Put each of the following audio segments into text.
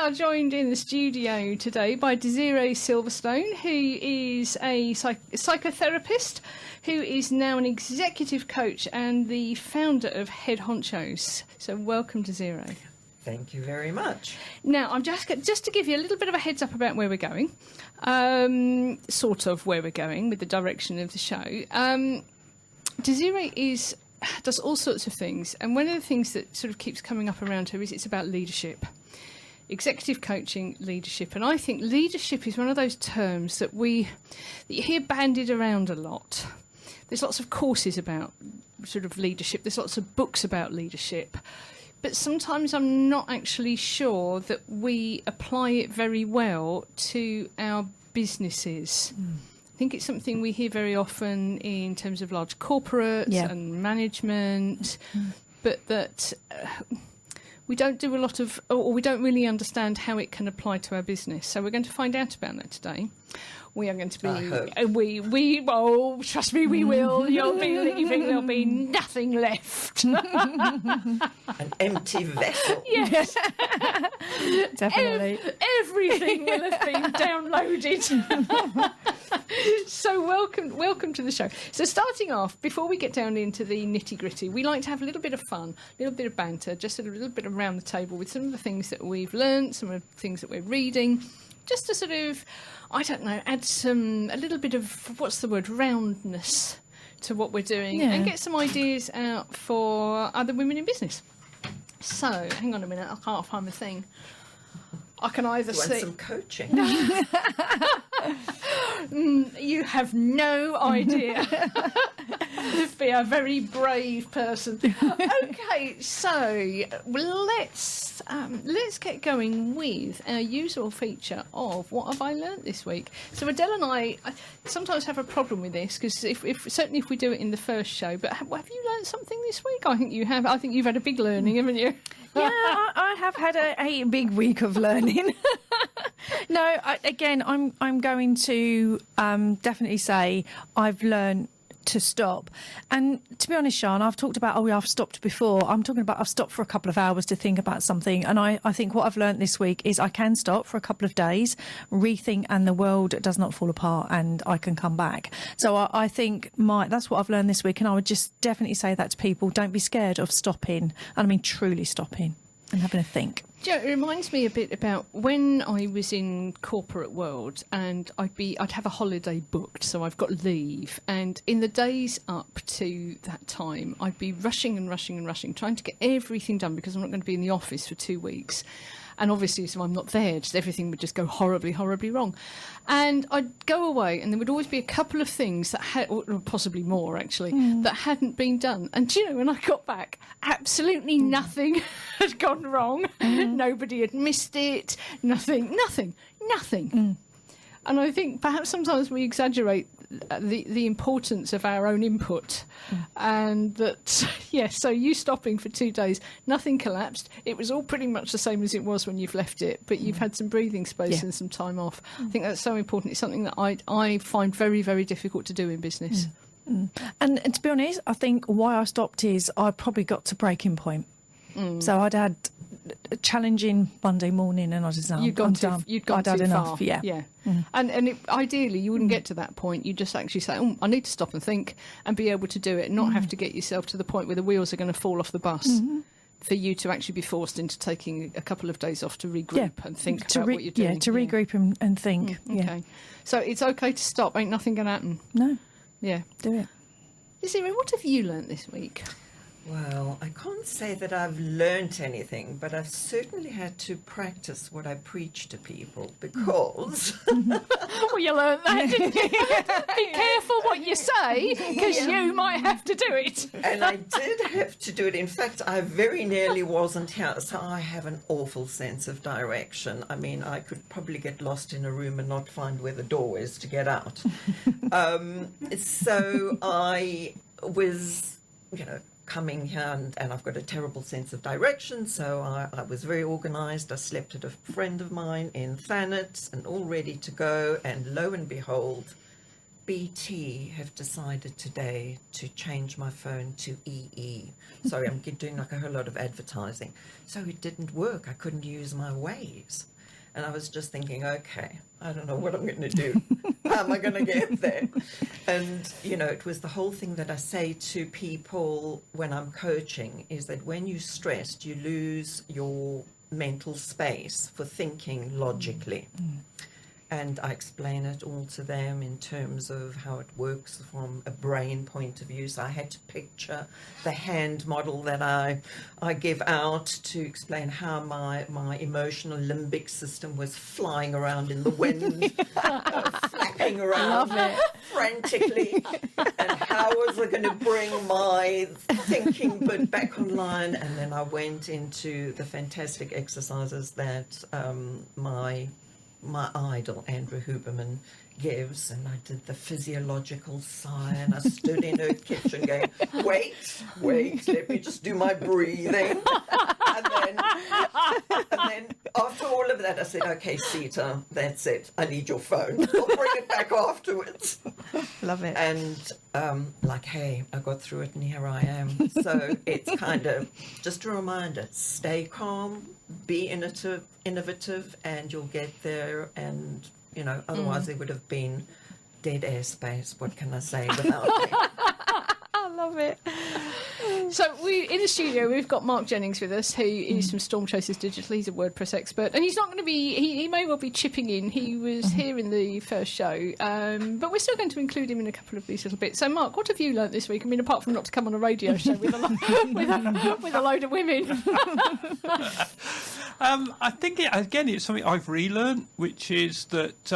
are joined in the studio today by Desirée Silverstone, who is a psychotherapist, who is now an executive coach and the founder of Head Honchos. So welcome, Desirée. Thank you very much. Now, I'm just to give you a little bit of a heads up about where we're going, sort of where we're going with the direction of the show. Desirée does all sorts of things, and one of the things that sort of keeps coming up around her is it's about leadership. Executive coaching, leadership. And I think leadership is one of those terms that you hear bandied around a lot. There's lots of courses about sort of leadership. There's lots of books about leadership. But sometimes I'm not actually sure that we apply it very well to our businesses. I think it's something we hear very often in terms of large corporates and management, but that we don't do a lot of, or we don't really understand how it can apply to our business. So we're going to find out about that today. We are going to be, oh, trust me, we will. You'll be leaving, there'll be nothing left. An empty vessel. Yes. Definitely. Everything will have been downloaded. So welcome to the show. So starting off, before we get down into the nitty-gritty, we like to have a little bit of fun, a little bit of banter, just a little bit around the table with some of the things that we've learned, some of the things that we're reading, just to sort of, I don't know, add a little bit of, what's the word, roundness to what we're doing and get some ideas out for other women in business. So, hang on a minute, I can't find the thing. I can either see... see... some coaching? You have no idea. Be a very brave person. Okay, so let's get going with our usual feature of what have I learnt this week. So Adele and I sometimes have a problem with this because certainly if we do it in the first show. But have you learnt something this week? I think you have. I think you've had a big learning, haven't you? Yeah, I have had a big week of learning. No, I'm going to definitely say I've learned to stop. And to be honest, Sian, I've talked about, I've stopped before. I'm talking about I've stopped for a couple of hours to think about something. And I think what I've learned this week is I can stop for a couple of days, rethink, and the world does not fall apart and I can come back. So I think that's what I've learned this week. And I would just definitely say that to people. Don't be scared of stopping. And I mean, truly stopping and having a think. Do you know, it reminds me a bit about when I was in corporate world and I'd have a holiday booked, so I've got leave, and in the days up to that time I'd be rushing, trying to get everything done because I'm not going to be in the office for 2 weeks. And obviously, so I'm not there, just everything would just go horribly, horribly wrong. And I'd go away, and there would always be a couple of things that or possibly more actually, that hadn't been done. And do you know, when I got back, absolutely nothing had gone wrong. Nobody had missed it. Nothing. And I think perhaps sometimes we exaggerate the importance of our own input, and that so you stopping for 2 days, nothing collapsed, it was all pretty much the same as it was when you've left it, but you've had some breathing space and some time off. I think that's so important. It's something that I find very, very difficult to do in business. And to be honest, I think why I stopped is I probably got to breaking point. So I'd had a challenging Monday morning and I was done. You'd gone too enough. far. Yeah. And ideally you wouldn't get to that point. You just actually say, I need to stop and think and be able to do it, and not have to get yourself to the point where the wheels are going to fall off the bus for you to actually be forced into taking a couple of days off to regroup and think about what you're doing. To regroup and think. Okay. So it's okay to stop. Ain't nothing going to happen. No. Yeah. Do it. Desirée, what have you learnt this week? Well, I can't say that I've learnt anything, but I've certainly had to practice what I preach to people because... Well, you learnt that, didn't you? Be careful what you say, because you might have to do it. And I did have to do it. In fact, I very nearly wasn't here, so I have an awful sense of direction. I mean, I could probably get lost in a room and not find where the door is to get out. So I was, coming here and I've got a terrible sense of direction, so I was very organised. I slept at a friend of mine in Thanet and all ready to go, and lo and behold, BT have decided today to change my phone to EE. Sorry, I'm doing like a whole lot of advertising. So it didn't work. I couldn't use my Waze. And I was just thinking, okay, I don't know what I'm going to do. How am I going to get there? And, it was the whole thing that I say to people when I'm coaching is that when you're stressed, you lose your mental space for thinking logically. And I explain it all to them in terms of how it works from a brain point of view. So I had to picture the hand model that I give out to explain how my emotional limbic system was flying around in the wind, flapping around frantically, and how was I going to bring my thinking bit back online. And then I went into the fantastic exercises that my idol, Andrew Huberman, gives, and I did the physiological sigh, and I stood in her kitchen going, wait, let me just do my breathing. And then after all of that, I said, okay, Sita, that's it. I need your phone. I'll bring it back afterwards. Love it. And hey, I got through it and here I am. So it's kind of just a reminder, stay calm, be innovative, and you'll get there. And, otherwise there would have been dead airspace. What can I say without me? I love it. So in the studio, we've got Mark Jennings with us, who is from Storm Chasers Digital. He's a WordPress expert, and he's not going to be, he may well be chipping in. He was here in the first show, but we're still going to include him in a couple of these little bits. So Mark, what have you learnt this week? I mean, apart from not to come on a radio show with with a load of women. I think, it's something I've relearned, which is that,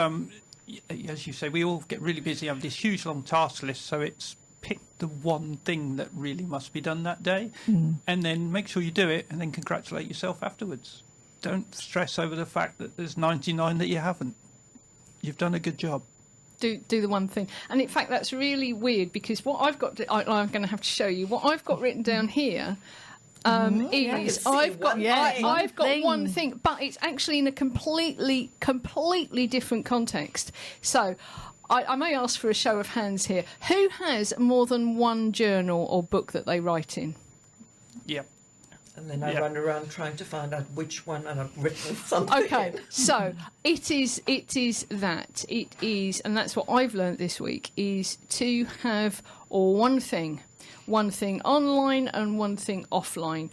as you say, we all get really busy, have this huge long task list, so it's pick the one thing that really must be done that day, and then make sure you do it, and then congratulate yourself afterwards. Don't stress over the fact that there's 99 that you haven't. You've done a good job. Do the one thing. And in fact, that's really weird, because what I've got I'm going to have to show you what I've got written down here. Is I've got one thing, but it's actually in a completely different context. So I may ask for a show of hands here. Who has more than one journal or book that they write in? Yep. And then I run around trying to find out which one, and I've written something. Okay, so it is, and that's what I've learnt this week, is to have one thing online and one thing offline,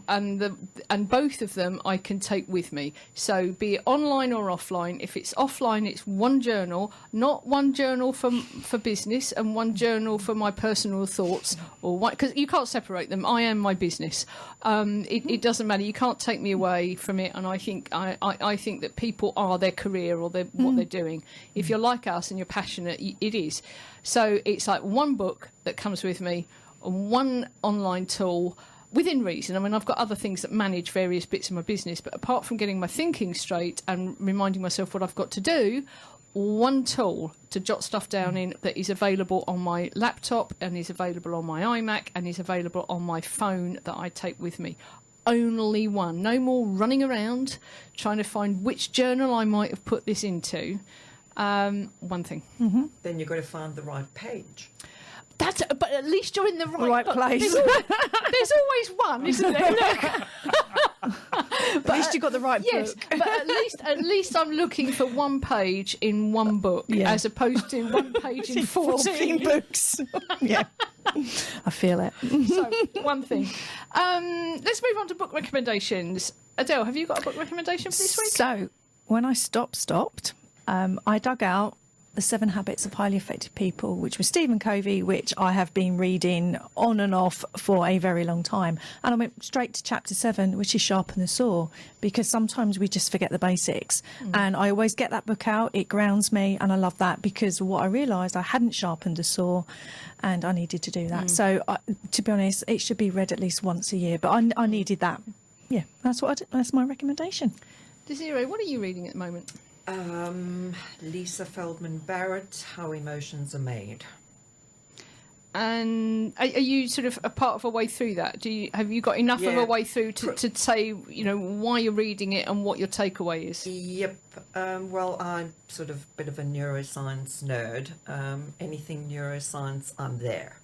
and both of them I can take with me. So be it online or offline. If it's offline, it's one journal, not one journal for business and one journal for my personal thoughts, or because you can't separate them. I am my business. It doesn't matter. You can't take me away from it. And I think I think that people are their career or what they're doing. If you're like us and you're passionate, it is. So it's like one book that comes with me, and one online tool within reason. I mean, I've got other things that manage various bits of my business, but apart from getting my thinking straight and reminding myself what I've got to do, one tool to jot stuff down in that is available on my laptop and is available on my iMac and is available on my phone that I take with me. Only one. No more running around trying to find which journal I might have put this into. One thing. Then you've got to find the right page. But at least you're in the right place. There's always one, isn't there? At least you got the right book. But at least I'm looking for one page in one book, as opposed to one page in 14 books. Yeah, I feel it. So one thing. Let's move on to book recommendations. Adele, have you got a book recommendation for this week? So when I stopped, I dug out The 7 Habits of Highly Effective People, which was Stephen Covey, which I have been reading on and off for a very long time. And I went straight to chapter 7, which is Sharpen the Saw, because sometimes we just forget the basics. And I always get that book out. It grounds me, and I love that, because what I realised, I hadn't sharpened the saw, and I needed to do that. So, to be honest, it should be read at least once a year, but I needed that. Yeah, that's my recommendation. Desirée, what are you reading at the moment? Lisa Feldman Barrett, How Emotions Are Made. And are you sort of a part of a way through that? Have you got enough of a way through to say, why you're reading it and what your takeaway is? Yep. Well, I'm sort of a bit of a neuroscience nerd. Anything neuroscience, I'm there.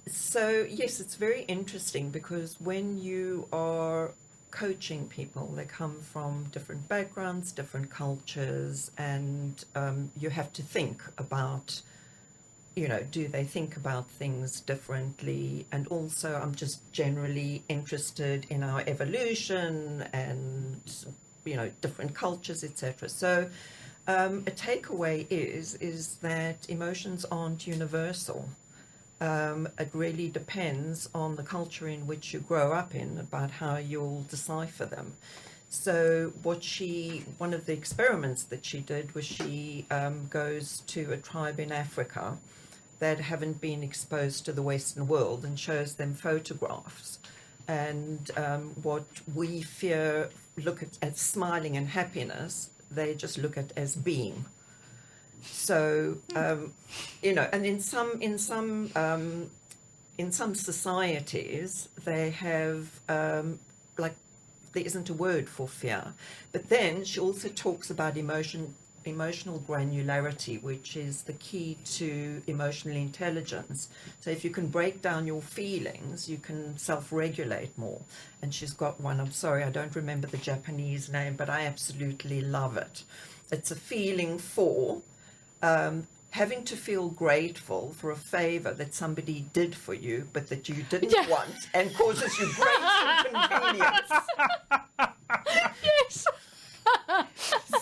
So yes, it's very interesting, because when you are coaching people. They come from different backgrounds, different cultures, and you have to think about, do they think about things differently? And also, I'm just generally interested in our evolution and, different cultures, etc. So a takeaway is that emotions aren't universal. It really depends on the culture in which you grow up in about how you'll decipher them. So one of the experiments that she did was she goes to a tribe in Africa that haven't been exposed to the Western world and shows them photographs. And what we look at as smiling and happiness, they just look at as being. So, and in some societies, they have, there isn't a word for fear. But then she also talks about emotional granularity, which is the key to emotional intelligence. So if you can break down your feelings, you can self-regulate more. And she's got one, I'm sorry, I don't remember the Japanese name, but I absolutely love it. It's a feeling for having to feel grateful for a favor that somebody did for you, but that you didn't want, and causes you great inconvenience. Yes.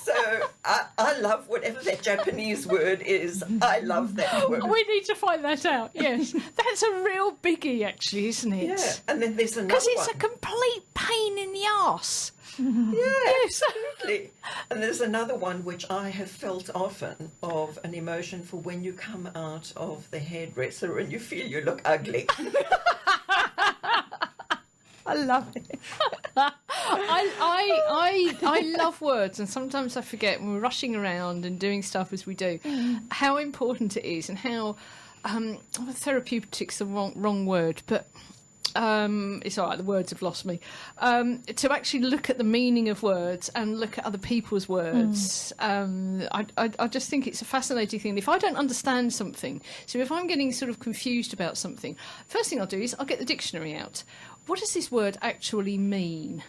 So I love whatever that Japanese word is. I love that word. We need to find that out. Yes, that's a real biggie, actually, isn't it? Yeah, and then there's another one. Because it's a complete pain in the arse. Yeah, absolutely. And there's another one which I have felt often, of an emotion for when you come out of the hairdresser and you feel you look ugly. I love it. I love words, and sometimes I forget when we're rushing around and doing stuff as we do, how important it is, and how therapeutic's the wrong word, but it's all right, the words have lost me. To actually look at the meaning of words and look at other people's words. I just think it's a fascinating thing. If I don't understand something, so if I'm getting sort of confused about something, first thing I'll do is I'll get the dictionary out. What does this word actually mean?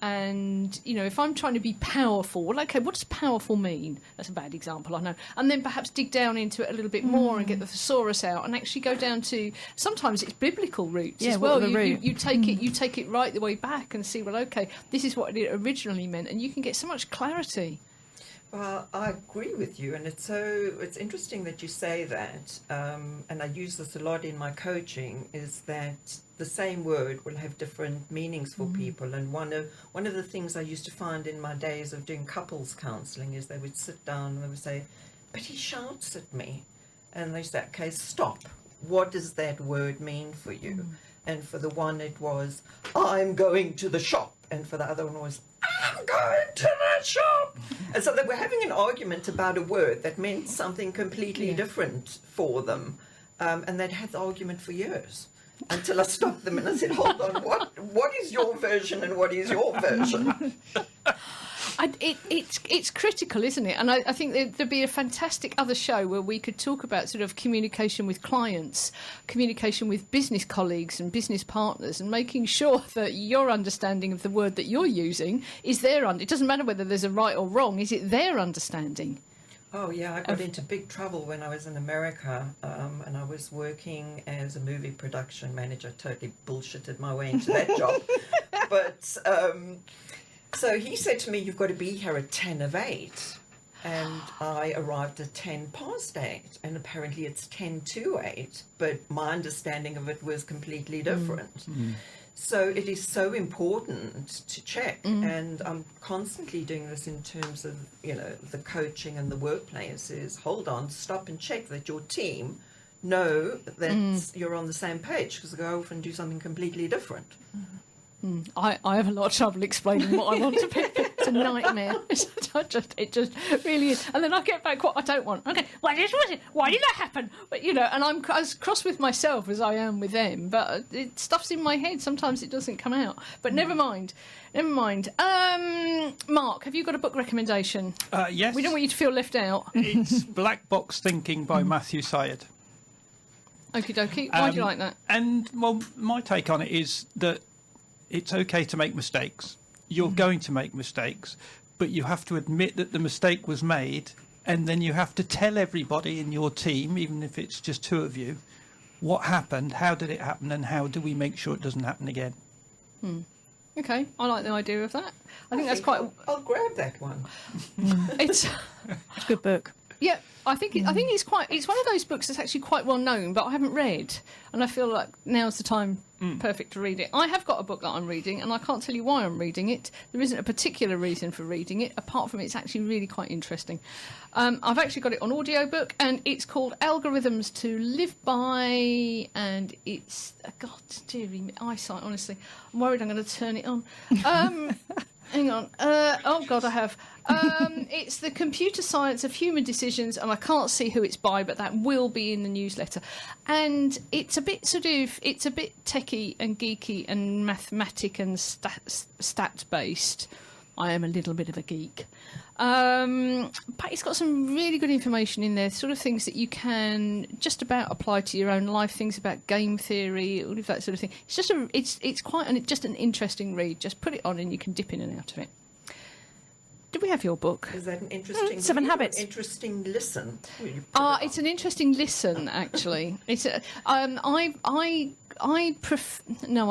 And, if I'm trying to be powerful, well, okay, what does powerful mean? That's a bad example, I know. And then perhaps dig down into it a little bit more and get the thesaurus out and actually go down to, sometimes it's biblical roots as well. You take it right the way back and see, well, okay, this is what it originally meant, and you can get so much clarity. Well, I agree with you, and it's interesting that you say that, and I use this a lot in my coaching, is that the same word will have different meanings for people. And one of the things I used to find in my days of doing couples counselling is they would sit down and they would say, but he shouts at me. And they say, okay, stop. What does that word mean for you? And for the one it was, I'm going to the shop. And for the other one was, I'm going to the shop. And so they were having an argument about a word that meant something completely different for them. And they'd had the argument for years until I stopped them and I said, hold on, what is your version and what is your version? It's critical, isn't it? And I think there'd be a fantastic other show where we could talk about sort of communication with clients, communication with business colleagues and business partners, and making sure that your understanding of the word that you're using is their it doesn't matter whether there's a right or wrong, is it their understanding? Oh, yeah, I got into big trouble when I was in America, and I was working as a movie production manager. Totally bullshitted my way into that job. But so he said to me, you've got to be here at 10 of 8. And I arrived at 10 past 8, and apparently it's 10 to 8, but my understanding of it was completely different. So it is so important to check, and I'm constantly doing this in terms of, the coaching and the workplace is, hold on, stop and check that your team know that you're on the same page, because they go off and do something completely different. I have a lot of trouble explaining what I want to pick. It's a nightmare. It just really is. And then I get back what I don't want. Okay, why did that happen? But and I'm as cross with myself as I am with them. But stuff's in my head. Sometimes it doesn't come out. But never mind. Mark, have you got a book recommendation? Yes. We don't want you to feel left out. It's Black Box Thinking by Matthew Syed. Okie dokie. Why do you like that? And well, my take on it is that it's okay to make mistakes. You're going to make mistakes, but you have to admit that the mistake was made, and then you have to tell everybody in your team, even if it's just two of you, what happened, how did it happen, and how do we make sure it doesn't happen again. Okay, I like the idea of that. I think that's quite. I'll grab that one. It's It's a good book. yeah. I think it's quite. It's one of those books that's actually quite well known, but I haven't read, and I feel like now's the time perfect to read it. I have got a book that I'm reading, and I can't tell you why I'm reading it. There isn't a particular reason for reading it, apart from it's actually really quite interesting. I've actually got it on audiobook, and it's called Algorithms to Live By, and it's God, dearie me, eyesight. Honestly, I'm worried I'm going to turn it on. Hang on. Oh God, I have. It's the computer science of human decisions, and I can't see who it's by, but that will be in the newsletter. And it's a bit it's a bit techie and geeky and mathematic and stats based. I am a little bit of a geek. But it's got some really good information in there, sort of things that you can just about apply to your own life, things about game theory, all of that sort of thing. It's just it's quite just an interesting read. Just put it on and you can dip in and out of it. Do we have your book? Is that an interesting 7 Habits. Interesting listen. It's an interesting listen, actually. It's I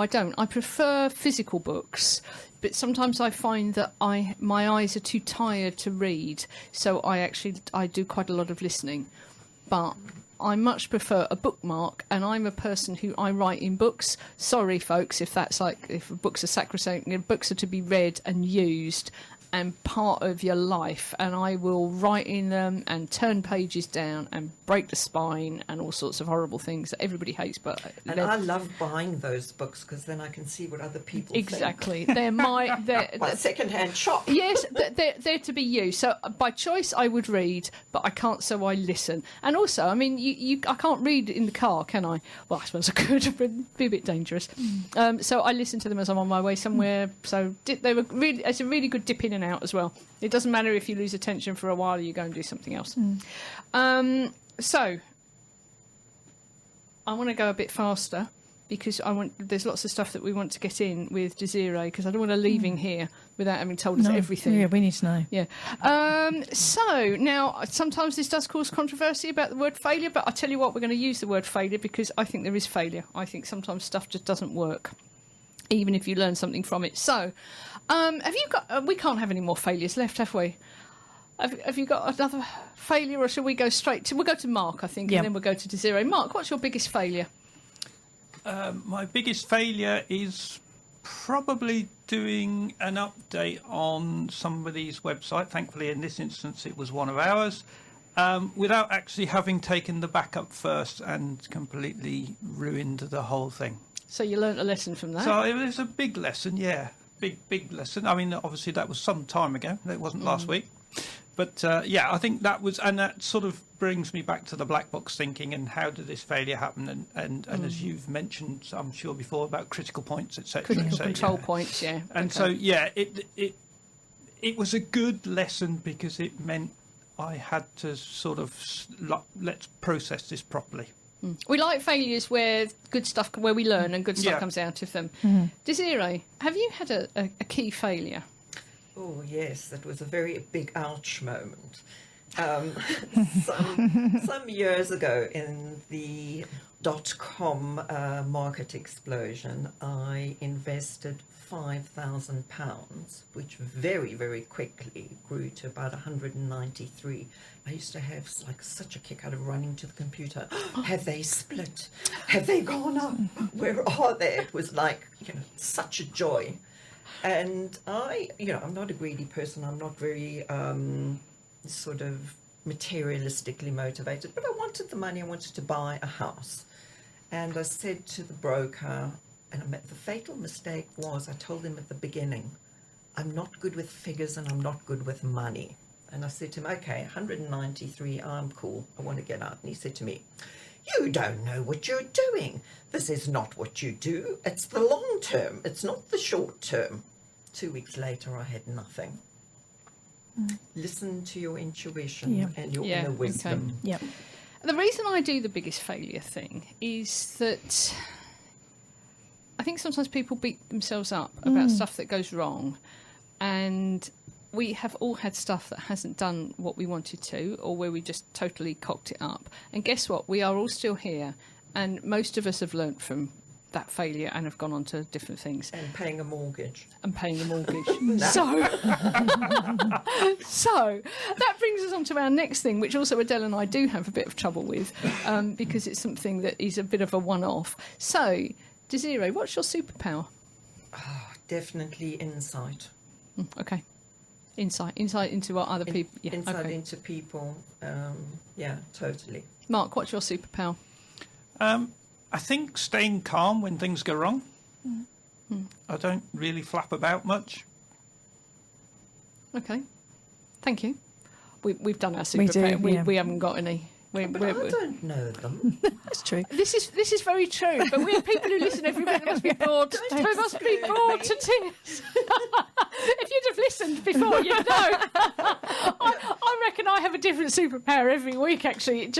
don't. I prefer physical books, but sometimes I find that my eyes are too tired to read, so I do quite a lot of listening. But I much prefer a bookmark, and I'm a person who I write in books. Sorry, folks, if books are sacrosanct, books are to be read and used and part of your life, and I will write in them and turn pages down and break the spine and all sorts of horrible things that everybody hates. But I love buying those books because then I can see what other people exactly think. they're my second-hand shop. Yes, they're to be used. So by choice, I would read, but I can't, so I listen. And also, I mean, I can't read in the car, can I? Well, I suppose I could, but it'd be a bit dangerous. So I listen to them as I'm on my way somewhere. So they were really, it's a really good dip in and out as well. It doesn't matter if you lose attention for a while, you go and do something else. So I want to go a bit faster because there's lots of stuff that we want to get in with Desirée, because I don't want to leave in here without having told us everything. Yeah, we need to know. Yeah. So now sometimes this does cause controversy about the word failure, but I tell you what, we're going to use the word failure because I think there is failure. I think sometimes stuff just doesn't work, even if you learn something from it. So, have you got? We can't have any more failures left, have we? Have you got another failure, or shall we go straight to? We'll go to Mark, I think, and then we'll go to Desirée. Mark, what's your biggest failure? My biggest failure is probably doing an update on somebody's website. Thankfully, in this instance, it was one of ours, without actually having taken the backup first and completely ruined the whole thing. So you learnt a lesson from that? So it was a big lesson, yeah. Big lesson. I mean, obviously that was some time ago. It wasn't last week. But I think that was, and that sort of brings me back to the black box thinking and how did this failure happen? And as you've mentioned, I'm sure before, about critical points, etc. Critical control points, yeah. And so, it was a good lesson because it meant I had to sort of let's process this properly. We like failures where we learn and good stuff comes out of them. Desirée, have you had a key failure? Oh yes, that was a very big ouch moment. Some years ago, in the .com market explosion, I invested £5,000, which very, very quickly grew to about 193. I used to have such a kick out of running to the computer. Have they split? Have they gone up? Where are they? It was such a joy. And I'm not a greedy person. I'm not very sort of materialistically motivated, but I wanted the money. I wanted to buy a house. And I said to the broker, and the fatal mistake was I told him at the beginning, I'm not good with figures and I'm not good with money. And I said to him, okay, 193, I'm cool. I want to get out. And he said to me, you don't know what you're doing. This is not what you do. It's the long term. It's not the short term. 2 weeks later, I had nothing. Listen to your intuition and your inner wisdom. Okay. Yep. The reason I do the biggest failure thing is that I think sometimes people beat themselves up about stuff that goes wrong, and we have all had stuff that hasn't done what we wanted to, or where we just totally cocked it up. And guess what? We are all still here, and most of us have learnt from that failure and have gone on to different things. And paying a mortgage. So that brings us on to our next thing, which also Adele and I do have a bit of trouble with, because it's something that is a bit of a one-off. So, Desirée, what's your superpower? Oh, definitely insight. Okay. Insight into what other people... Yeah, insight okay. into people. Yeah, totally. Mark, what's your superpower? I think staying calm when things go wrong. I don't really flap about much. Okay. Thank you. We've done our We do, superpower. yeah. We haven't got any. But I don't know them. That's true. This is very true, but we have people who listen every week. They must be bored. They must be bored to tears. If you'd have listened before, you'd know. I reckon I have a different superpower every week. Actually, it's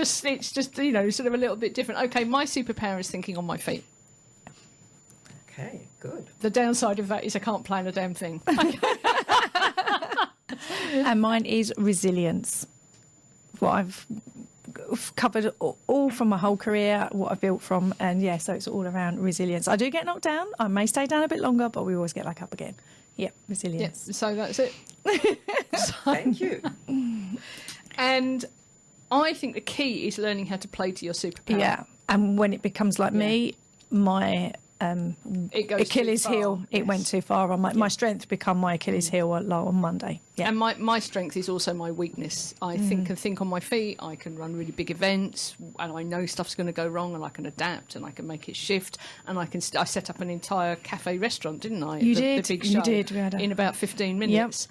just sort of a little bit different. Okay, my superpower is thinking on my feet. Okay, good. The downside of that is I can't plan a damn thing. And mine is resilience. What I've covered all from my whole career, what I've built from, and so it's all around resilience. I do get knocked down. I may stay down a bit longer, but we always get back up again. Yep, resilience. Yeah, so that's it. Thank you. And I think the key is learning how to play to your superpower. Yeah, and when it becomes like me, my It goes Achilles too far. heel, it went too far. My strength become my Achilles heel on Monday. Yeah. And my strength is also my weakness. I think on my feet. I can run really big events, and I know stuff's going to go wrong, and I can adapt, and I can make it shift, and I set up an entire cafe restaurant, didn't I? You The did. big You show did. We had in about 15 minutes.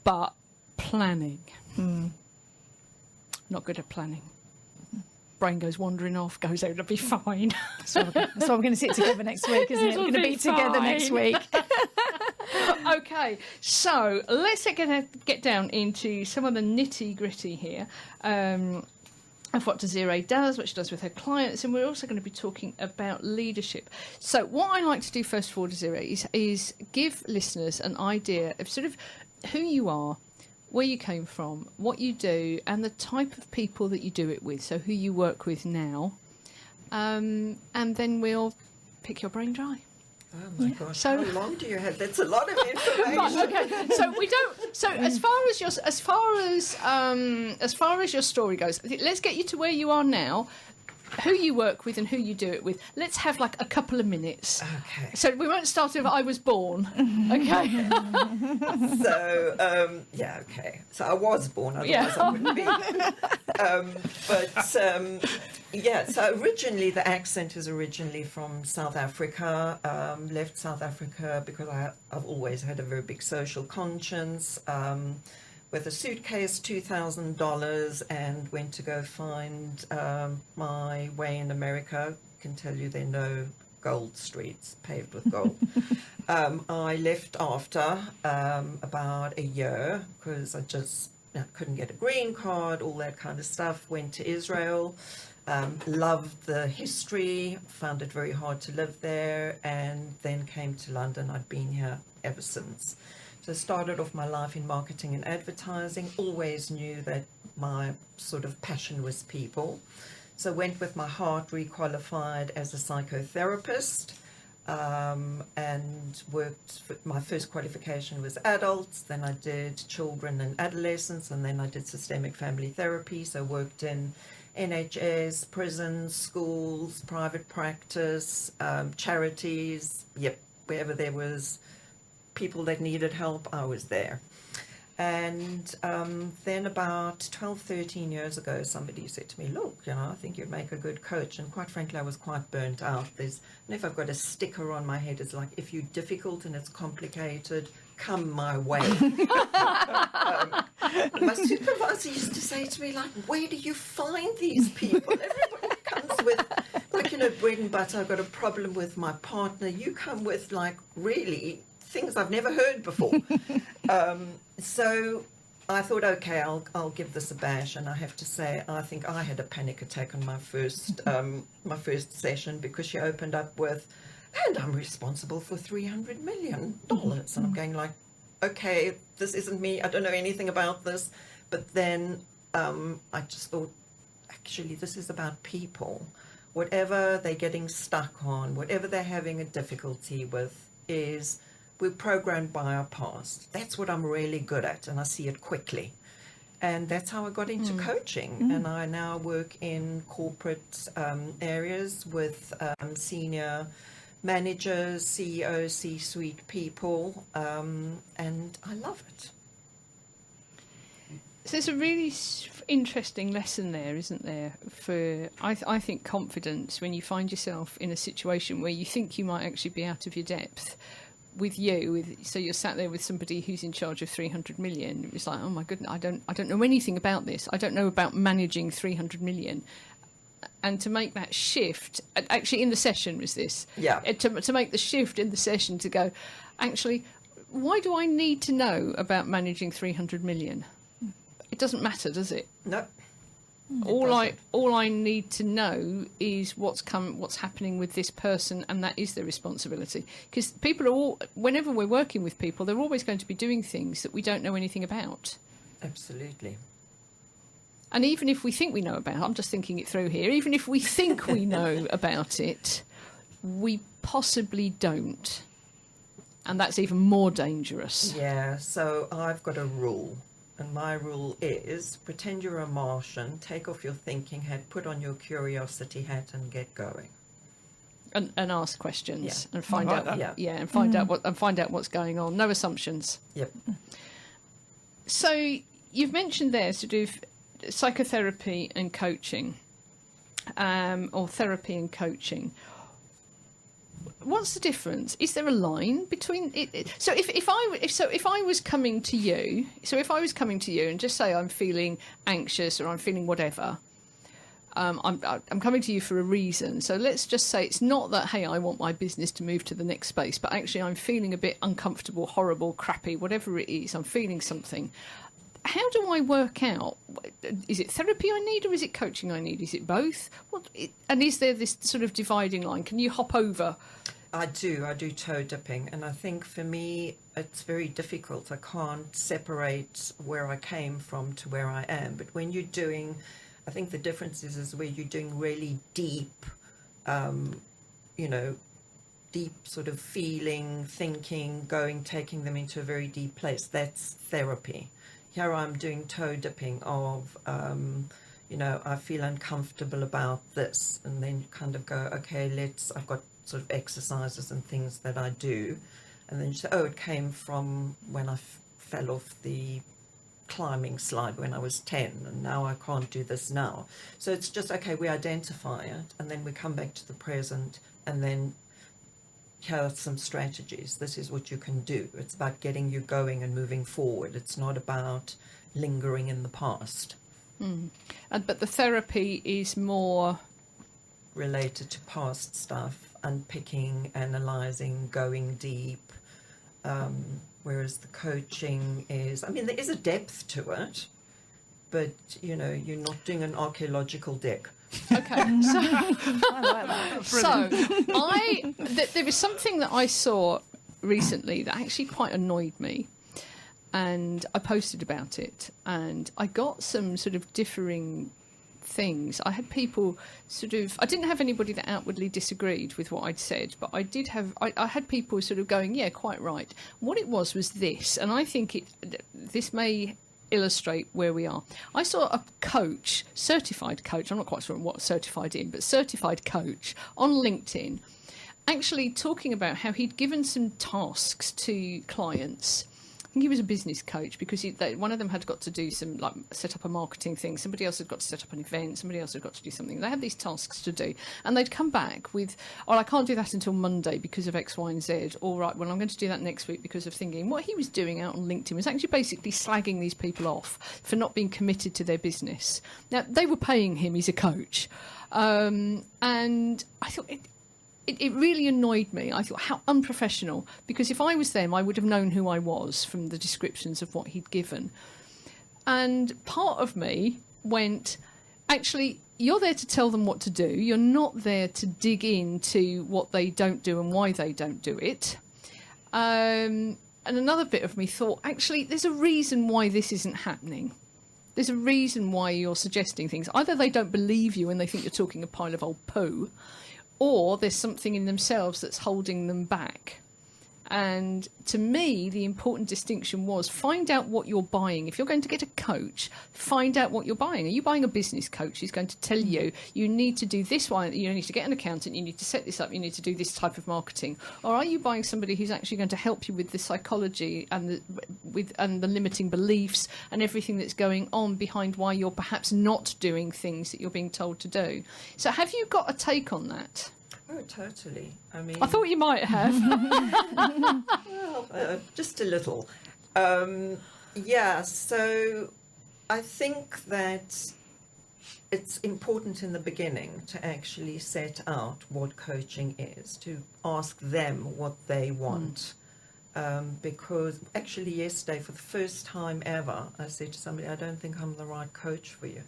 But planning, not good at planning. Brain goes wandering off, goes, it'll be fine. So we're going to sit together next week, isn't it? We're going to be together next week. Okay, so let's get down into some of the nitty-gritty here of what Desirée does, what she does with her clients, and we're also going to be talking about leadership. So what I like to do first of all, Desirée, is give listeners an idea of sort of who you are, where you came from, what you do, and the type of people that you do it with, so who you work with now. And then we'll pick your brain dry. Oh my gosh! So- how long do you have? That's a lot of information. Right, okay. So we don't. So as far as your story goes, let's get you to where you are now, who you work with and who you do it with. Let's have like a couple of minutes. Okay. So we won't start with I was born. Okay. So okay. So I was born, otherwise I wouldn't be. So originally the accent is originally from South Africa. Left South Africa because I've always had a very big social conscience. With a suitcase, $2,000, and went to go find my way in America. I can tell you there are no gold streets paved with gold. I left after about a year because I just couldn't get a green card, all that kind of stuff. Went to Israel, loved the history, found it very hard to live there, and then came to London. I'd been here ever since. So I started off my life in marketing and advertising, always knew that my sort of passion was people. So went with my heart, requalified as a psychotherapist, and worked, my first qualification was adults, then I did children and adolescents, and then I did systemic family therapy, so worked in NHS, prisons, schools, private practice, charities, wherever there was people that needed help, I was there. And then about 12, 13 years ago, somebody said to me, look, I think you'd make a good coach. And quite frankly, I was quite burnt out. And if I've got a sticker on my head, it's like, if you're difficult and it's complicated, come my way. My supervisor used to say to me, like, where do you find these people? Everybody comes with, bread and butter. I've got a problem with my partner. You come with, like, really things I've never heard before. So I thought, okay, I'll give this a bash, and I have to say, I think I had a panic attack on my first session, because she opened up with, and I'm responsible for $300 million, and I'm going like, okay, this isn't me. I don't know anything about this. But then I just thought, actually, this is about people. Whatever they're getting stuck on, whatever they're having a difficulty with, is we're programmed by our past. That's what I'm really good at, and I see it quickly. And that's how I got into coaching. And I now work in corporate areas with senior managers, CEOs, C-suite people, and I love it. So there's a really interesting lesson there, isn't there, for, I think, confidence, when you find yourself in a situation where you think you might actually be out of your depth. So you're sat there with somebody who's in charge of 300 million. It was like, oh my goodness, I don't know anything about this. I don't know about managing 300 million. And to make that shift, actually in the session was this. Yeah. To make the shift in the session to go, actually, why do I need to know about managing 300 million? It doesn't matter, does it? No. All I need to know is what's happening with this person, and that is their responsibility. Because whenever we're working with people, they're always going to be doing things that we don't know anything about. Absolutely. And even if we think we know about it, I'm just thinking it through here, even if we think we know about it, we possibly don't. And that's even more dangerous. Yeah, so I've got a rule. And my rule is, pretend you're a Martian, take off your thinking hat, put on your curiosity hat, and get going. And ask questions, Yeah. and find out. that. Yeah, and find out what's going on. No assumptions. Yep. So you've mentioned there sort of psychotherapy and coaching, or therapy and coaching. What's the difference? Is there a line between it? So if I was coming to you, and just say I'm feeling anxious or I'm feeling whatever, I'm coming to you for a reason. So let's just say it's not that, hey, I want my business to move to the next space, but actually I'm feeling a bit uncomfortable, horrible, crappy, whatever it is. I'm feeling something. How do I work out? Is it therapy I need, or is it coaching I need? Is it both? And is there this sort of dividing line? Can you hop over? I do toe dipping, and I think for me it's very difficult. I can't separate where I came from to where I am. But when you're doing, I think the difference is where you're doing really deep, deep sort of feeling, thinking, taking them into a very deep place. That's therapy. Here I'm doing toe dipping of, I feel uncomfortable about this, and then kind of go, okay, I've got sort of exercises and things that I do, and then you say, it came from when I fell off the climbing slide when I was 10, and now I can't do this now. So it's just, okay, we identify it, and then we come back to the present, and then here are some strategies. This is what you can do. It's about getting you going and moving forward. It's not about lingering in the past. But the therapy is more related to past stuff, unpicking, analysing, going deep, whereas the coaching is, there is a depth to it, but, you're not doing an archaeological dig. Okay, so I like that. there was something that I saw recently that actually quite annoyed me, and I posted about it, and I got some sort of differing things. I had people I didn't have anybody that outwardly disagreed with what I'd said, but I did have, I had people sort of going, yeah, quite right. What it was this, and I think this may illustrate where we are. I saw a coach, certified coach, I'm not quite sure what certified in, but certified coach on LinkedIn, actually talking about how he'd given some tasks to clients. I think he was a business coach, because one of them had got to do some, set up a marketing thing. Somebody else had got to set up an event. Somebody else had got to do something. They had these tasks to do, and they'd come back with, I can't do that until Monday because of X, Y, and Z. All right, well, I'm going to do that next week because of thinking. What he was doing out on LinkedIn was actually basically slagging these people off for not being committed to their business. Now, they were paying him. He's a coach. And I thought it really annoyed me. I thought, how unprofessional, because if I was them, I would have known who I was from the descriptions of what he'd given. And part of me went, actually, you're there to tell them what to do. You're not there to dig into what they don't do and why they don't do it. And another bit of me thought, actually, there's a reason why this isn't happening. There's a reason why you're suggesting things. Either they don't believe you and they think you're talking a pile of old poo, or there's something in themselves that's holding them back. And to me, the important distinction was find out what you're buying. If you're going to get a coach, find out what you're buying. Are you buying a business coach who's going to tell you, you need to do this one, you need to get an accountant, you need to set this up, you need to do this type of marketing? Or are you buying somebody who's actually going to help you with the psychology and the limiting beliefs and everything that's going on behind why you're perhaps not doing things that you're being told to do? So have you got a take on that? Oh, totally. I mean, I thought you might have. well, just a little. Yeah, so I think that it's important in the beginning to actually set out what coaching is, to ask them what they want. Because actually yesterday, for the first time ever, I said to somebody, I don't think I'm the right coach for you.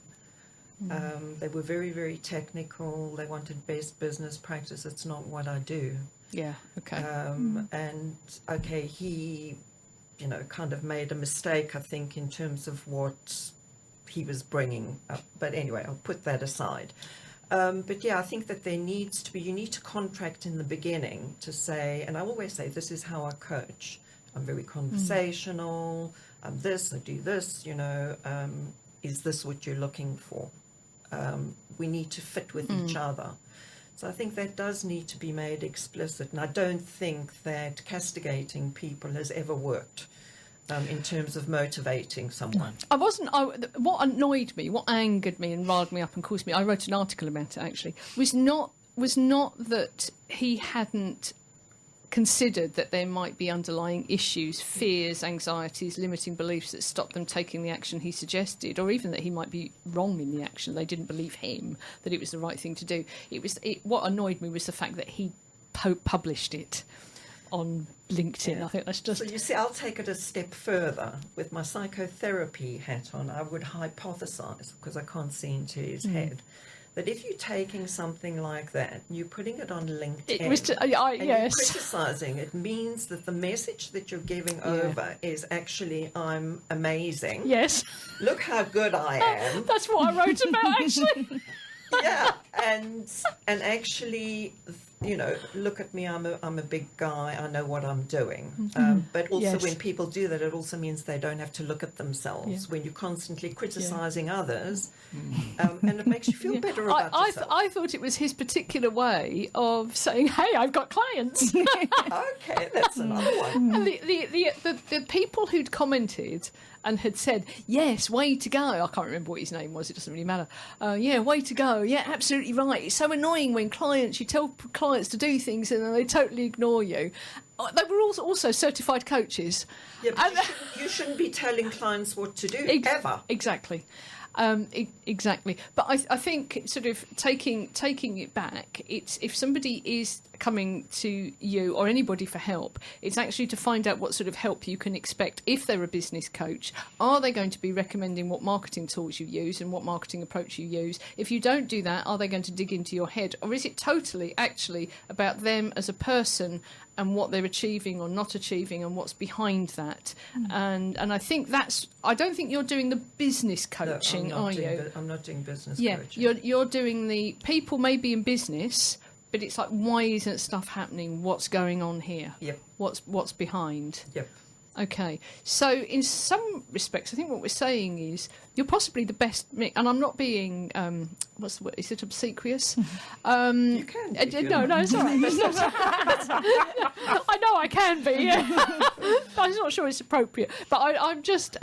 They were very, very technical. They wanted best business practice. It's not what I do. Yeah, okay. And, okay, he, kind of made a mistake, I think, in terms of what he was bringing up. But anyway, I'll put that aside. But, yeah, I think that there needs to be, you need to contract in the beginning to say, and I always say, this is how I coach. I'm very conversational. I'm this, I do this, is this what you're looking for? We need to fit with each other. So I think that does need to be made explicit. And I don't think that castigating people has ever worked in terms of motivating someone. What annoyed me, what angered me and riled me up and caused me, I wrote an article about it actually, was not that he hadn't considered that there might be underlying issues, fears, anxieties, limiting beliefs that stop them taking the action he suggested, or even that he might be wrong in the action. They didn't believe him, that it was the right thing to do. What annoyed me was the fact that he published it on LinkedIn. Yeah. I think that's just... So you see, I'll take it a step further. With my psychotherapy hat on, I would hypothesize, because I can't see into his head, that if you're taking something like that, you're putting it on LinkedIn, and you're criticizing, it means that the message that you're giving over is actually, I'm amazing. Yes. Look how good I am. That's what I wrote about, actually. Yeah, and actually, look at me, I'm a big guy, I know what I'm doing. But also when people do that, it also means they don't have to look at themselves. Yeah. When you're constantly criticizing others, and it makes you feel better about yourself. I thought it was his particular way of saying, hey, I've got clients. Okay, that's another one. And the people who'd commented and had said, yes, way to go. I can't remember what his name was. It doesn't really matter. Yeah, way to go. Yeah, absolutely right. It's so annoying when you tell clients to do things and then they totally ignore you. They were also certified coaches. Yeah, but you shouldn't be telling clients what to do, ever. Exactly. Exactly. But I think sort of taking it back, it's if somebody is coming to you or anybody for help, it's actually to find out what sort of help you can expect. If they're a business coach, are they going to be recommending what marketing tools you use and what marketing approach you use? If you don't do that, are they going to dig into your head? Or is it totally actually about them as a person and what they're achieving or not achieving and what's behind that? And I think I don't think you're doing the business coaching, are you? I'm not doing business coaching. Yeah, you're doing the people maybe in business, but it's like, why isn't stuff happening? What's going on here? Yep. What's behind? Yep. Okay, so in some respects, I think what we're saying is you're possibly the best, and I'm not being, what's the word, is it obsequious? You can. No, it's all right. I know I can be, yeah. I'm not sure it's appropriate, but I'm just...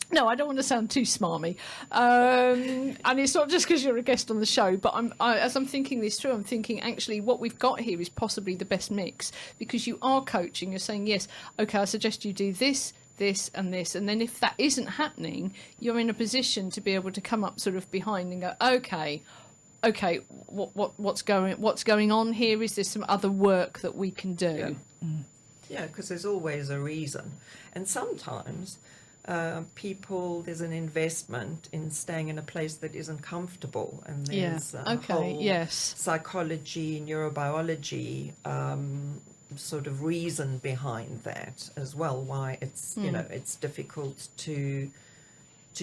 No, I don't want to sound too smarmy. And it's not just because you're a guest on the show, but as I'm thinking this through, I'm thinking actually what we've got here is possibly the best mix, because you are coaching. You're saying, yes, okay, I suggest you do this, this and this. And then if that isn't happening, you're in a position to be able to come up sort of behind and go, okay, what's going on here? Is there some other work that we can do? Yeah, because there's always a reason. And sometimes... there's an investment in staying in a place that isn't comfortable, and there's whole psychology, neurobiology sort of reason behind that as well, why it's it's difficult to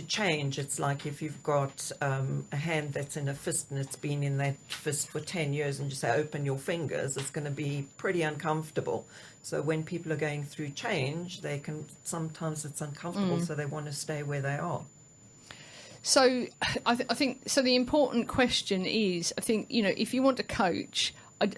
change. It's like if you've got a hand that's in a fist and it's been in that fist for 10 years and you say open your fingers, it's going to be pretty uncomfortable. So when people are going through change, sometimes it's uncomfortable, so they want to stay where they are. So I think so the important question is, I think, if you want to coach,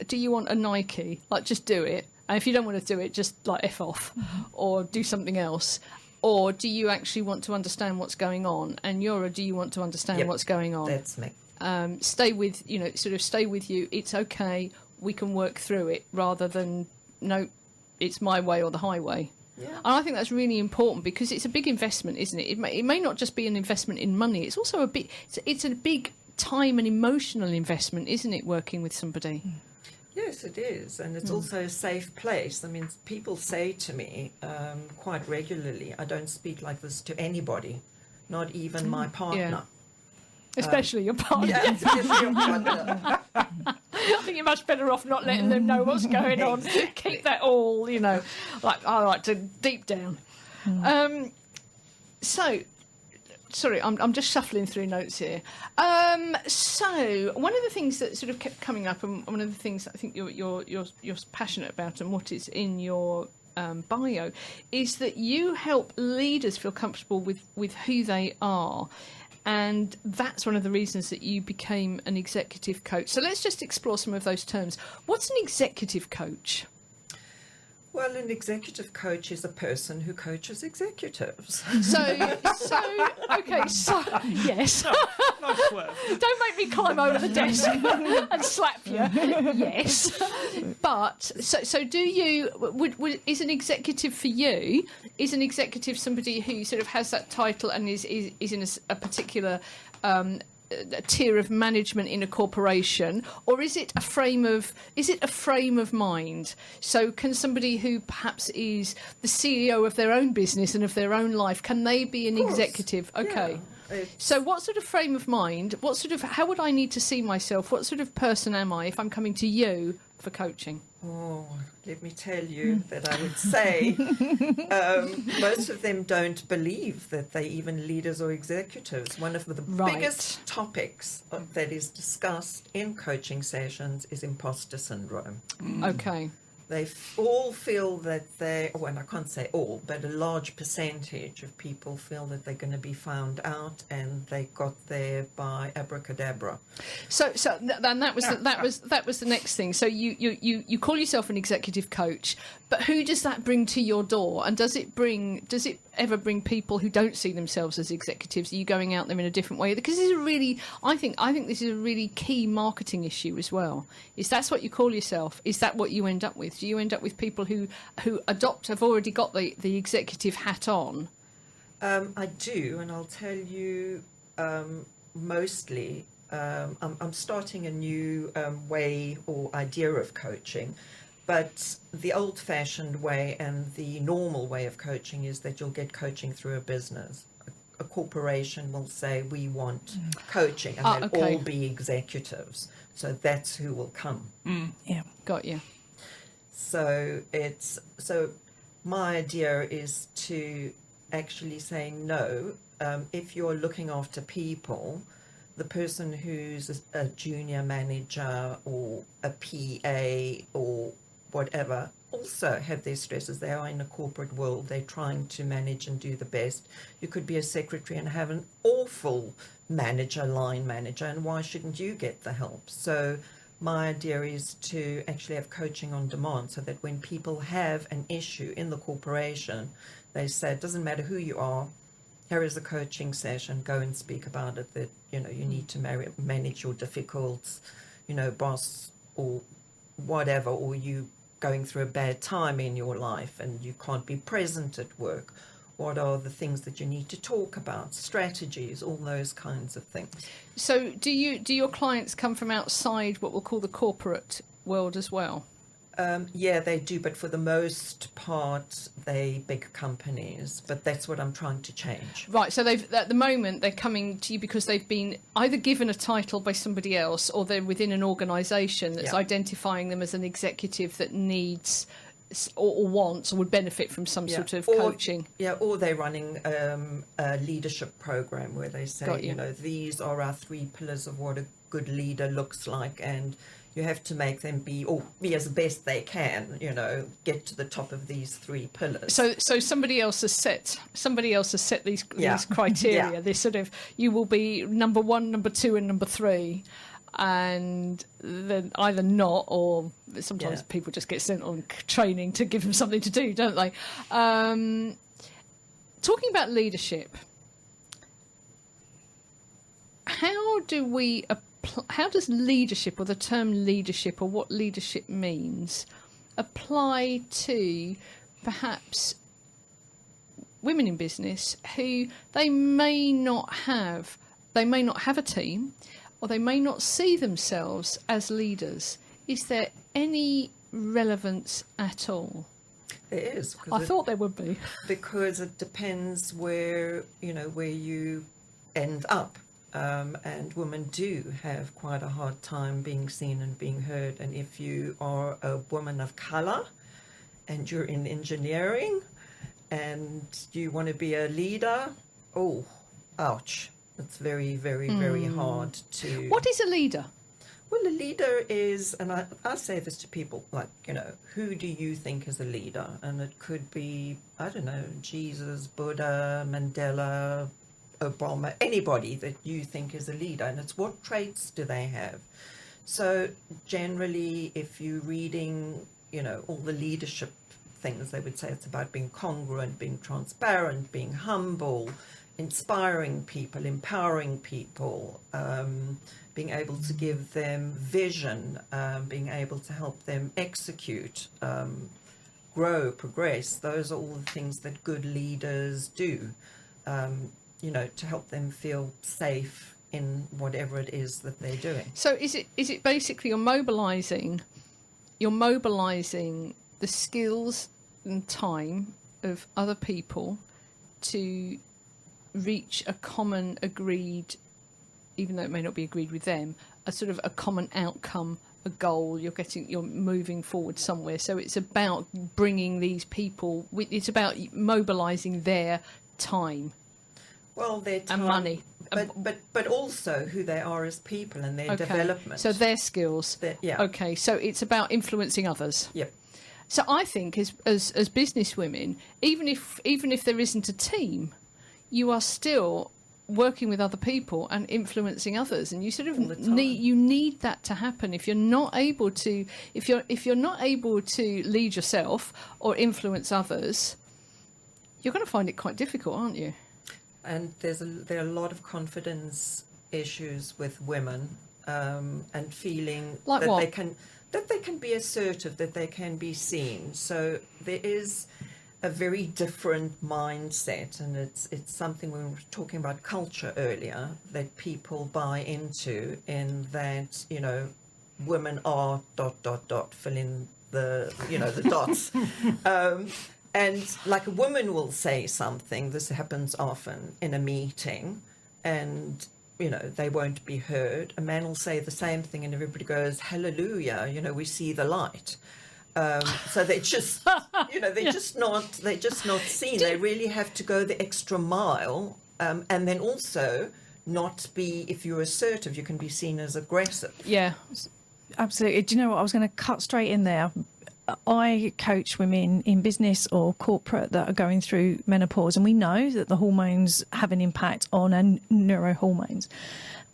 do you want a Nike? Like, just do it. And if you don't want to do it, just like F off or do something else. Or do you actually want to understand what's going on? And Yura, do you want to understand what's going on? That's me. Stay with, stay with you. It's okay. We can work through it, rather than, no, it's my way or the highway. Yeah. And I think that's really important, because it's a big investment, isn't it? It may not just be an investment in money. It's also it's a big time and emotional investment, isn't it, working with somebody? Yes, it is. And it's also a safe place. I mean, people say to me quite regularly, I don't speak like this to anybody, not even my partner. Yeah. Especially your partner. Yeah, especially your partner. I think you're much better off not letting them know what's going on. Keep that all, like I like to deep down. So, sorry, I'm just shuffling through notes here. So one of the things that sort of kept coming up, and one of the things that I think you're passionate about, and what is in your bio, is that you help leaders feel comfortable with who they are. And that's one of the reasons that you became an executive coach. So let's just explore some of those terms. What's an executive coach? Well, an executive coach is a person who coaches executives. So yes. Nice word. Don't make me climb over the desk and slap you. Yes. But, so do you, is an executive for you, is an executive somebody who sort of has that title and is in a particular a tier of management in a corporation, or is it a frame of mind? So can somebody who perhaps is the CEO of their own business and of their own life, can they be an executive? Okay. Yeah, so what sort of frame of mind, how would I need to see myself? What sort of person am I if I'm coming to you for coaching? Oh, let me tell you that I would say most of them don't believe that they're even leaders or executives. One of the biggest topics that is discussed in coaching sessions is imposter syndrome. Okay. They all feel that I can't say all, but a large percentage of people feel that they're going to be found out, and they got there by abracadabra. So then that was the next thing. So you call yourself an executive coach, but who does that bring to your door? And does it ever bring people who don't see themselves as executives? Are you going out them in a different way? Because this is I think this is a really key marketing issue as well. Is that's what you call yourself? Is that what you end up with? Do you end up with people who have already got the executive hat on? I do, and I'll tell you mostly. I'm starting a new way or idea of coaching. But the old-fashioned way and the normal way of coaching is that you'll get coaching through a business. A corporation will say, we want coaching, and they'll all be executives. So that's who will come. Yeah, got you. So my idea is to actually say no. If you're looking after people, the person who's a junior manager or a PA or whatever also have their stresses. They are in a corporate world. They're trying to manage and do the best. You could be a secretary and have an awful line manager, and why shouldn't you get the help? So my idea is to actually have coaching on demand, so that when people have an issue in the corporation, they say, it doesn't matter who you are, here is a coaching session, go and speak about it, that you need to manage your difficult boss or whatever, or you going through a bad time in your life and you can't be present at work. What are the things that you need to talk about, strategies, all those kinds of things. So do your clients come from outside what we'll call the corporate world as well? Yeah, they do, but for the most part, they big companies. But that's what I'm trying to change. Right, so they've at the moment they're coming to you because they've been either given a title by somebody else, or they're within an organisation that's identifying them as an executive that needs or wants or would benefit from some sort of coaching. Yeah, or they're running a leadership program where they say, you know, these are our 3 pillars of what a good leader looks like, and you have to make them be as best they can, you know, get to the top of these 3 pillars. So somebody else has set these criteria. This sort of, you will be number 1, number 2, and number 3, and then either not, or sometimes people just get sent on training to give them something to do, don't they? Talking about leadership, how does leadership, or the term leadership, or what leadership means, apply to perhaps women in business who they may not have a team, or they may not see themselves as leaders? Is there any relevance at all? There is. I thought there would be. Because it depends where you end up. And women do have quite a hard time being seen and being heard. And if you are a woman of colour and you're in engineering and you want to be a leader, oh, ouch. It's very, very, very hard to... What is a leader? Well, a leader is, and I say this to people, like, you know, who do you think is a leader? And it could be, I don't know, Jesus, Buddha, Mandela, Obama, anybody that you think is a leader, and it's what traits do they have. So generally, if you're reading, you know, all the leadership things, they would say it's about being congruent, being transparent, being humble, inspiring people, empowering people, being able to give them vision, being able to help them execute, grow, progress. Those are all the things that good leaders do. You know, to help them feel safe in whatever it is that they're doing. So is it basically you're mobilising the skills and time of other people to reach a common agreed, even though it may not be agreed with them, a sort of a common outcome, a goal. You're moving forward somewhere. So it's about bringing these people. It's about mobilising their time. Well, their time, and money, but also who they are as people and their development. So their skills. Okay, so it's about influencing others. Yep. So I think as business women, even if there isn't a team, you are still working with other people and influencing others, and you sort of need that to happen. If you're not able to lead yourself or influence others, you're going to find it quite difficult, aren't you? And there are a lot of confidence issues with women, and feeling like that what? they can be assertive, that they can be seen. So there is a very different mindset, and it's something we were talking about culture earlier, that people buy into, in that, you know, women are ... fill in the, you know, the dots. And like a woman will say something, this happens often in a meeting, and, you know, they won't be heard. A man will say the same thing and everybody goes, hallelujah, you know, we see the light. So they just, you know, they're just not seen. They really have to go the extra mile, and then also not be, if you're assertive, you can be seen as aggressive. Yeah, absolutely. Do you know what? I was going to cut straight in there. I coach women in business or corporate that are going through menopause, and we know that the hormones have an impact on our neurohormones.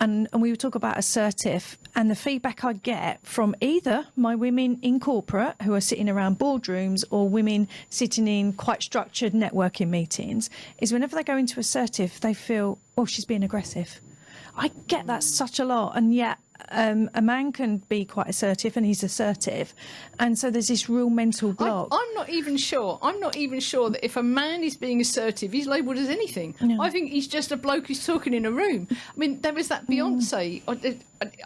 And we would talk about assertive, and the feedback I get from either my women in corporate who are sitting around boardrooms or women sitting in quite structured networking meetings is whenever they go into assertive, they feel, oh, she's being aggressive. I get that such a lot, and yet a man can be quite assertive, and he's assertive, and so there's this real mental block. I'm not even sure that if a man is being assertive, he's labelled as anything. No. I think he's just a bloke who's talking in a room. I mean, there was that Beyonce,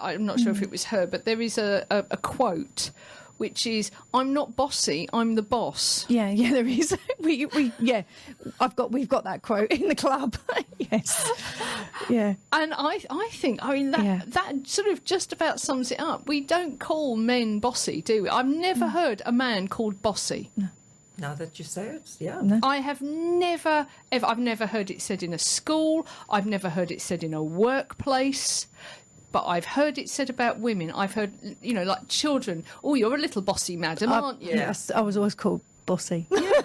I'm not sure if it was her, but there is a quote which is I'm not bossy, I'm the boss. Yeah, there is. We've got that quote in the club. Yes. Yeah. And I think, that sort of just about sums it up. We don't call men bossy, do we? I've never heard a man called bossy. No. Now that you say it, yeah. No. I have never heard it said in a school. I've never heard it said in a workplace. But I've heard it said about women. I've heard, like children. Oh, you're a little bossy, madam, aren't you? Yes, I was always called bossy. Yeah.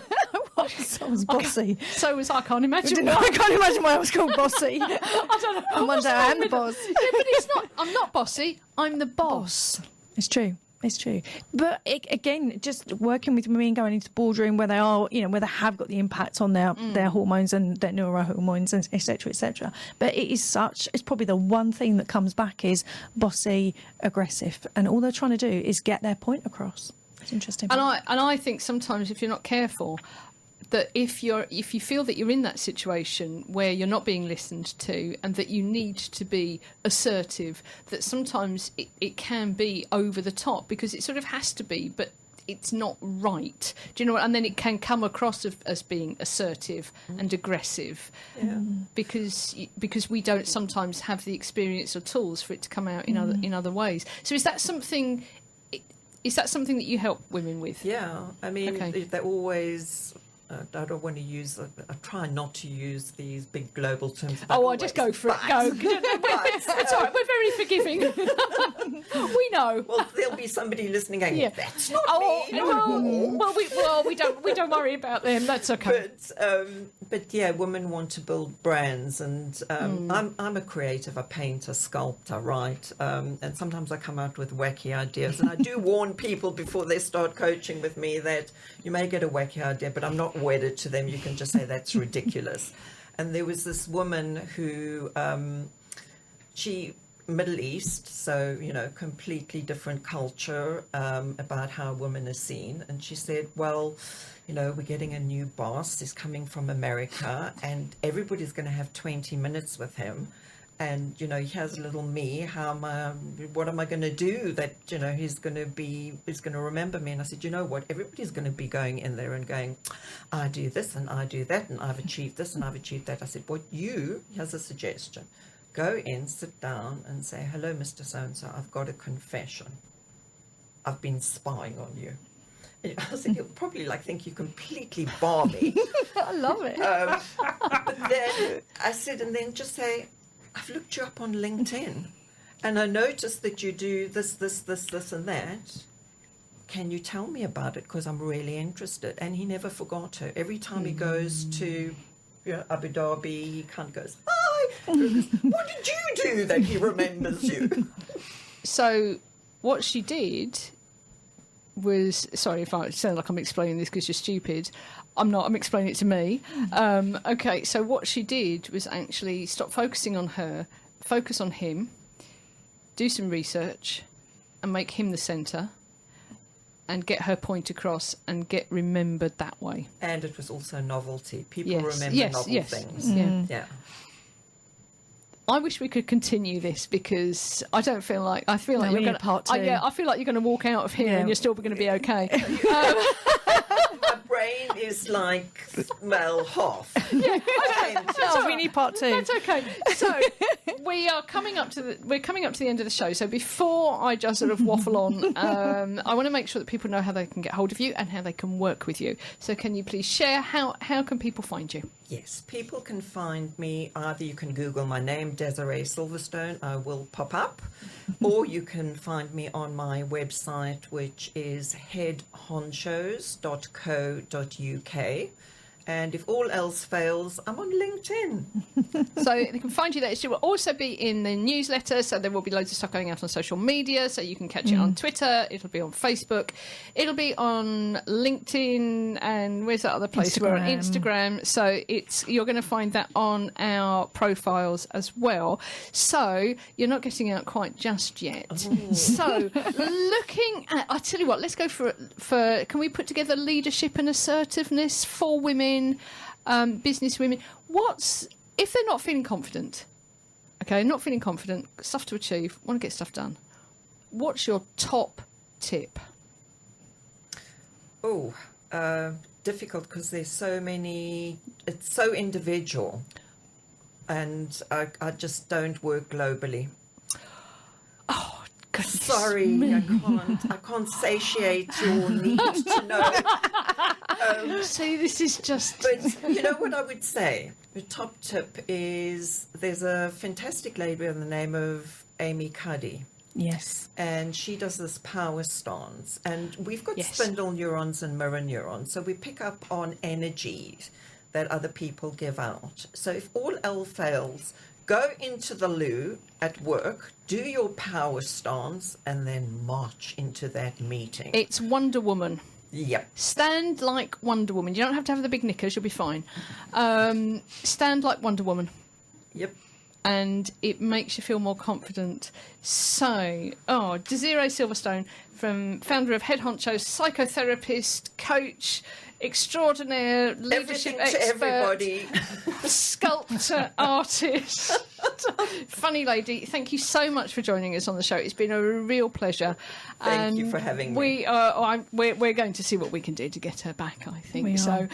I was bossy. So was I. Can't imagine. I can't imagine why I was called bossy. I don't know. And one day I am the boss. Yeah, but it's not. I'm not bossy. I'm the boss. It's true. It's true. But again, just working with women, going into the boardroom where they are, where they have got the impact on their hormones and their neurohormones, and et cetera, et cetera. But it's probably the one thing that comes back is bossy, aggressive. And all they're trying to do is get their point across. It's interesting. And I think sometimes if you're not careful, that if you feel that you're in that situation where you're not being listened to and that you need to be assertive, that sometimes it can be over the top because it sort of has to be, but it's not right. Do you know what? And then it can come across as being assertive and aggressive, because we don't sometimes have the experience or tools for it to come out in other ways. So is that something? Is that something that you help women with? Yeah, I mean, Okay. they're always. I don't want to use. I try not to use these big global terms. I just go for it. Go. It's all right. We're very forgiving. We know. Well, there'll be somebody listening going, Yeah. "That's not me." We don't worry about them. That's okay. But yeah, women want to build brands, and I'm a creative, a painter, sculptor, right? And sometimes I come out with wacky ideas, and I do warn people before they start coaching with me that you may get a wacky idea, but I'm not wedded to them. You can just say that's ridiculous. And there was this woman who she Middle East, so completely different culture about how women are seen. And she said, well, we're getting a new boss. He's coming from America, and everybody's going to have 20 minutes with him. And here's little me. What am I going to do that he's going to remember me? And I said, you know what? Everybody's going to be going in there and going, I do this and I do that and I've achieved this and I've achieved that. I said, here's a suggestion. Go in, sit down, and say, hello, Mr. So-and-so. I've got a confession. I've been spying on you. And I said, you'll probably think you're completely Barbie. I love it. But then I said, and then just say, I've looked you up on LinkedIn and I noticed that you do this, and that. Can you tell me about it? Because I'm really interested. And he never forgot her. Every time he goes to Abu Dhabi, he kind of goes, hi. What did you do that he remembers you? So what she did was, sorry if I sound like I'm explaining this because you're stupid. I'm not. I'm explaining it to me. Okay, so what she did was actually stop focusing on her, focus on him, do some research, and make him the centre, and get her point across and get remembered that way. And it was also novelty. People Yes, remember yes, novel yes. things. Yeah. I wish we could continue this because I feel like we you're need going part two. I feel like you're going to walk out of here Yeah. and you're still going to be okay. My brain is half. So we need part two. That's okay. So we're coming up to the end of the show. So before I just sort of waffle on, I want to make sure that people know how they can get hold of you and how they can work with you. So can you please share how can people find you? Yes, people can find me. Either you can Google my name, Desirée Silverstone, I will pop up, or you can find me on my website, which is headhonchos.co.uk. And if all else fails, I'm on LinkedIn. So they can find you there. She will also be in the newsletter, so there will be loads of stuff going out on social media, so you can catch it on Twitter, it'll be on Facebook, it'll be on LinkedIn, and where's that other place? We're on Instagram. So you're going to find that on our profiles as well. So you're not getting out quite just yet. Oh. So looking at, I tell you what, let's go for can we put together leadership and assertiveness for women, business women? If they're not feeling confident, stuff to achieve, want to get stuff done, what's your top tip? Difficult because there's so many, it's so individual, and I just don't work globally. Oh, goodness Sorry, me. I can't satiate your need to know. See, this is just... But you know what I would say? The top tip is there's a fantastic lady by the name of Amy Cuddy. Yes. And she does this power stance. And we've got Yes. spindle neurons and mirror neurons. So we pick up on energies that other people give out. So if all else fails, go into the loo at work, do your power stance, and then march into that meeting. It's Wonder Woman. Yep. Stand like Wonder Woman. You don't have to have the big knickers, you'll be fine. Stand like Wonder Woman. Yep. And it makes you feel more confident. So, Desirée Silverstone, founder of Head Honcho's, psychotherapist, coach, extraordinaire, leadership Everything expert, to everybody. sculptor, artist, funny lady. Thank you so much for joining us on the show. It's been a real pleasure. Thank you for having me. We're going to see what we can do to get her back, I think. We are. So